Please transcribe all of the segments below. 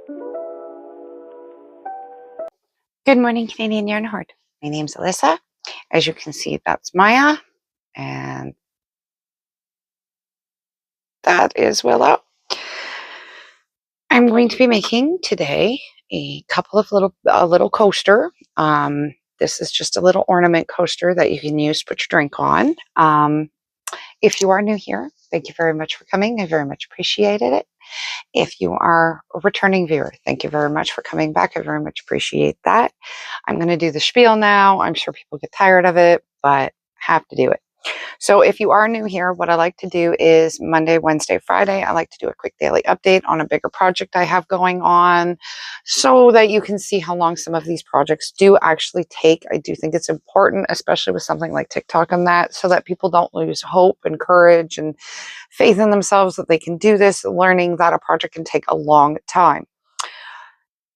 Good morning, Canadian Yarn Horde. My name's Alyssa. As you can see, that's Maya, and that is Willow. I'm going to be making today a little coaster. This is just a little ornament coaster that you can use to put your drink on. If you are new here, thank you very much for coming. I very much appreciated it. If you are a returning viewer, thank you very much for coming back. I very much appreciate that. I'm going to do the spiel now. I'm sure people get tired of it, but have to do it. So if you are new here, what I like to do is Monday, Wednesday, Friday, I like to do a quick daily update on a bigger project I have going on so that you can see how long some of these projects do actually take. I do think it's important, especially with something like TikTok and that, so that people don't lose hope and courage and faith in themselves that they can do this, learning that a project can take a long time.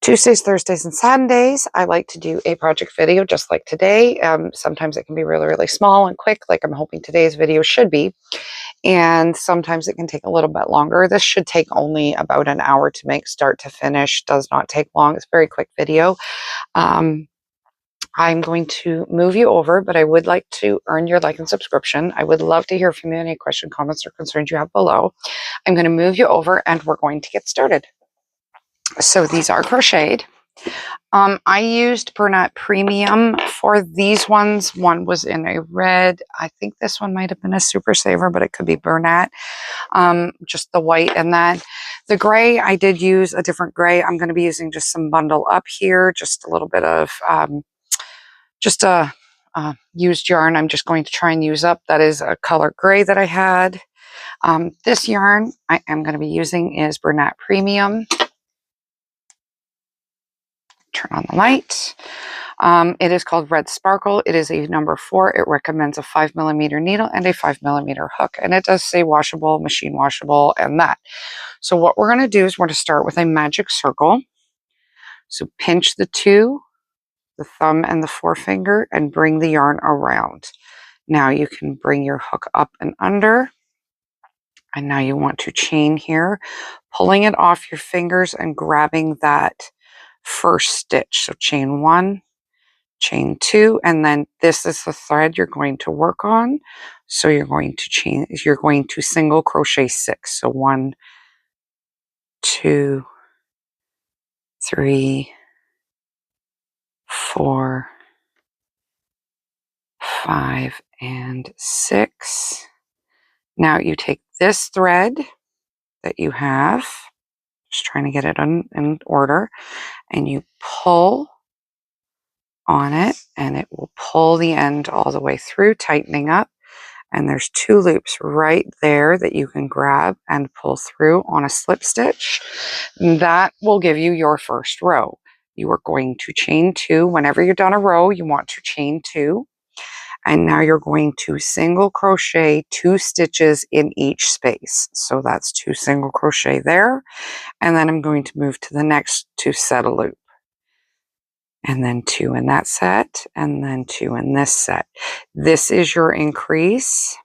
Tuesdays, Thursdays, and Sundays, I like to do a project video just like today. Sometimes it can be really, really small and quick, like I'm hoping today's video should be. And sometimes it can take a little bit longer. This should take only about an hour to make, start to finish. Does not take long. It's a very quick video. I'm going to move you over, but I would like to earn your like and subscription. I would love to hear from you, any questions, comments, or concerns you have below. I'm going to move you over and we're going to get started. So these are crocheted. I used Bernat Premium for these ones. One was in a red. I think this one might have been a Super Saver, but it could be Bernat. Just the white and that. The gray, I did use a different gray. I'm going to be using just some bundle up here, just a little bit of just a used yarn. I'm just going to try and use up. That is a color gray that I had. This yarn I am going to be using is Bernat Premium. Turn on the light. It is called Red Sparkle. It is a number 4. It recommends a 5mm needle and a 5mm hook. And it does say washable, machine washable, and that. So what we're going to do is we're going to start with a magic circle. So pinch the 2, the thumb and the forefinger, and bring the yarn around. Now you can bring your hook up and under. And now you want to chain here, pulling it off your fingers and grabbing that first stitch. So chain 1, chain 2, and then this is the thread you're going to work on. So you're going to single crochet 6. So 1, 2, 3, 4, 5, and 6. Now you take this thread that you have, just trying to get it in order, and you pull on it, and it will pull the end all the way through, tightening up. And there's 2 loops right there that you can grab and pull through on a slip stitch. That will give you your first row. You are going to chain 2. Whenever you're done a row, you want to chain 2. And now you're going to single crochet 2 stitches in each space. So that's 2 single crochet there. And then I'm going to move to the next to set a loop. And then 2 in that set, and then 2 in this set. This is your increase.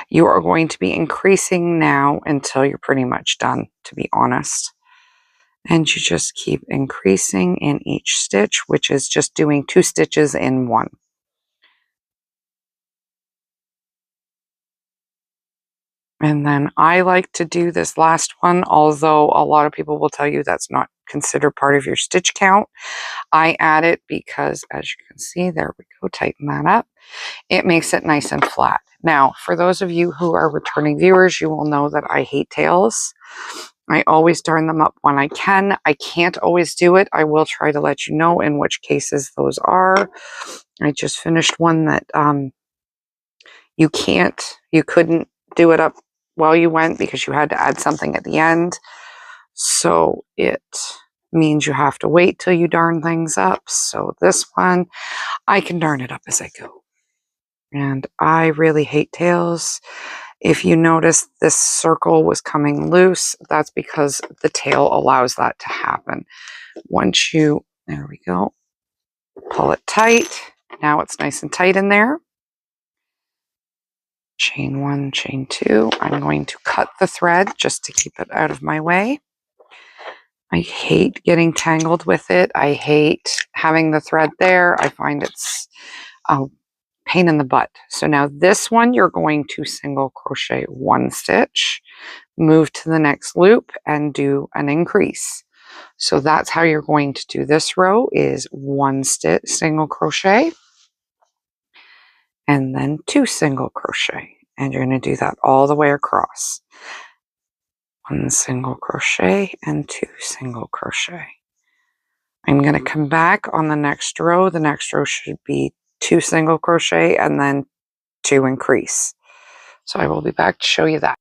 You are going to be increasing now until you're pretty much done, to be honest. And you just keep increasing in each stitch, which is just doing 2 stitches in one. And then I like to do this last one, although a lot of people will tell you that's not considered part of your stitch count. I add it because, as you can see, there we go, tighten that up. It makes it nice and flat. Now, for those of you who are returning viewers, you will know that I hate tails. I always darn them up when I can. I can't always do it. I will try to let you know in which cases those are. I just finished one that you couldn't do it up while you went because you had to add something at the end. So it means you have to wait till you darn things up. So this one, I can darn it up as I go. And I really hate tails. If you notice this circle was coming loose, that's because the tail allows that to happen. Once you, there we go, pull it tight. Now it's nice and tight in there. Chain 1, chain 2. I'm going to cut the thread just to keep it out of my way. I hate getting tangled with it. I hate having the thread there. I find it's a pain in the butt. So now this one, you're going to single crochet 1 stitch, move to the next loop and do an increase. So that's how you're going to do this row, is 1 stitch single crochet and then 2 single crochet. And you're going to do that all the way across. 1 single crochet and 2 single crochet. I'm going to come back on the next row. The next row should be 2 single crochet and then 2 increase. So I will be back to show you that.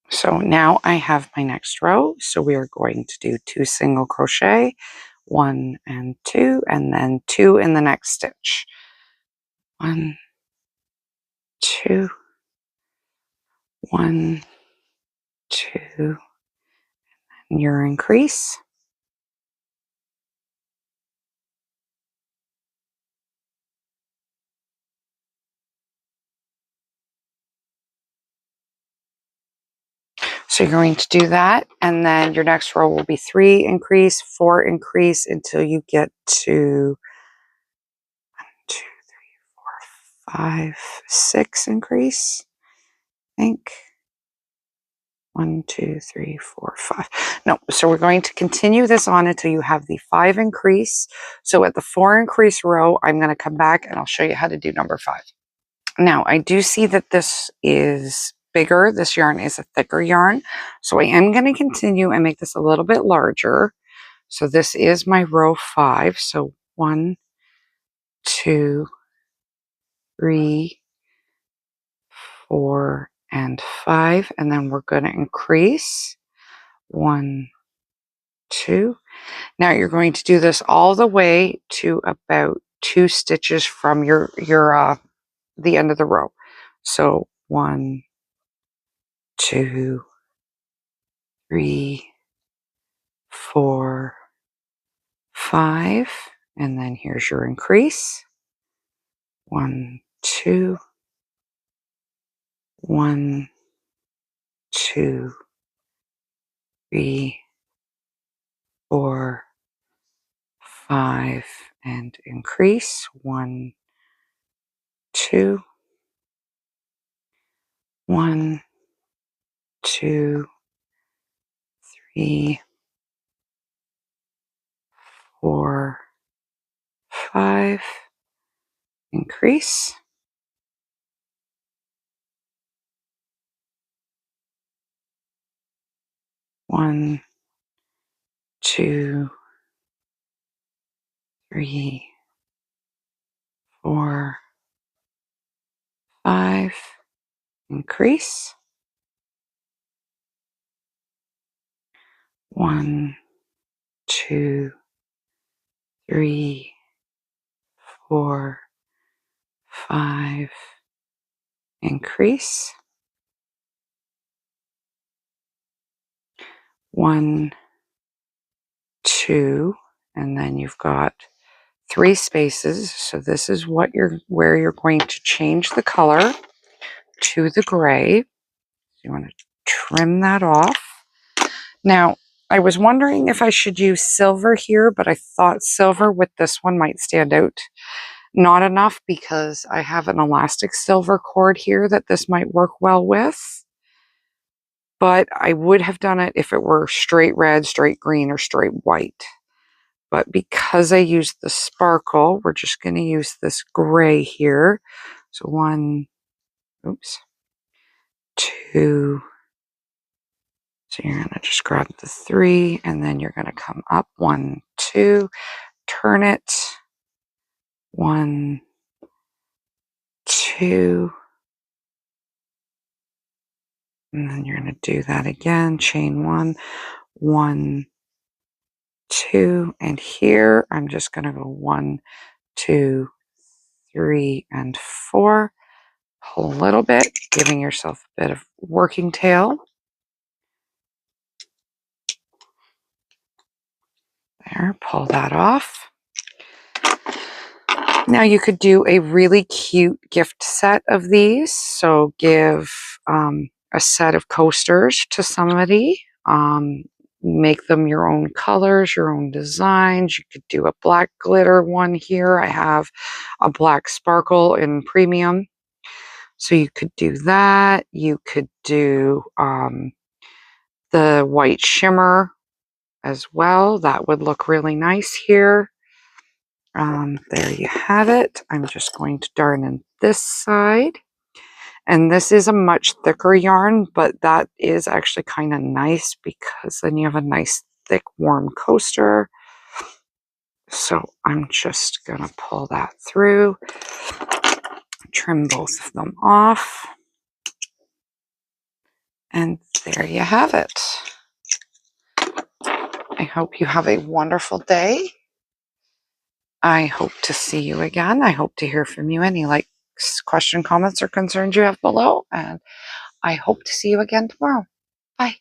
So now I have my next row. So we are going to do 2 single crochet, 1 and 2, and then 2 in the next stitch. 1, 2, 1, 2, and your increase. So you're going to do that, and then your next row will be 3 increase, 4 increase until you get to 1, 2, 3, 4, 5, 6 increase, I think. 1, 2, 3, 4, 5. No, so we're going to continue this on until you have the 5 increase. So at the 4 increase row, I'm going to come back and I'll show you how to do number 5. Now, I do see that this is bigger. This yarn is a thicker yarn. So I am going to continue and make this a little bit larger. So this is my row 5. So 1, 2, 3, 4, and 5. And then we're going to increase 1, 2. Now you're going to do this all the way to about 2 stitches from your the end of the row. So 1, 2, 3, 4, 5, and then here's your increase. 1, 2, 1, 2, 3, 4, 5, and increase. 1, 2, 1, 2, 3, 4, 5, increase. 1, 2, 3, 4, 5, increase. 1, 2, 3, 4, 5, increase. 1, 2, and then you've got 3 spaces. So this is where you're going to change the color to the gray. You want to trim that off. Now, I was wondering if I should use silver here, but I thought silver with this one might stand out. Not enough, because I have an elastic silver cord here that this might work well with. But I would have done it if it were straight red, straight green, or straight white. But because I used the sparkle, we're just going to use this gray here. So 1, oops, 2. So you're going to just grab the 3, and then you're going to come up 1, 2, turn it, 1, 2, and then you're going to do that again, chain 1, 1, 2, and here I'm just going to go 1, 2, 3, and 4. Pull a little bit, giving yourself a bit of working tail. There, pull that off. Now you could do a really cute gift set of these. So give a set of coasters to somebody. make them your own colors, your own designs. You could do a black glitter one here. I have a black sparkle in premium. So you could do that. You could do the white shimmer as well. That would look really nice here. There you have it. I'm just going to darn in this side. And this is a much thicker yarn, but that is actually kind of nice because then you have a nice thick warm coaster. So I'm just going to pull that through, trim both of them off. And there you have it. I hope you have a wonderful day. I hope to see you again. I hope to hear from you. Any question, comments, or concerns you have below. And I hope to see you again tomorrow. Bye.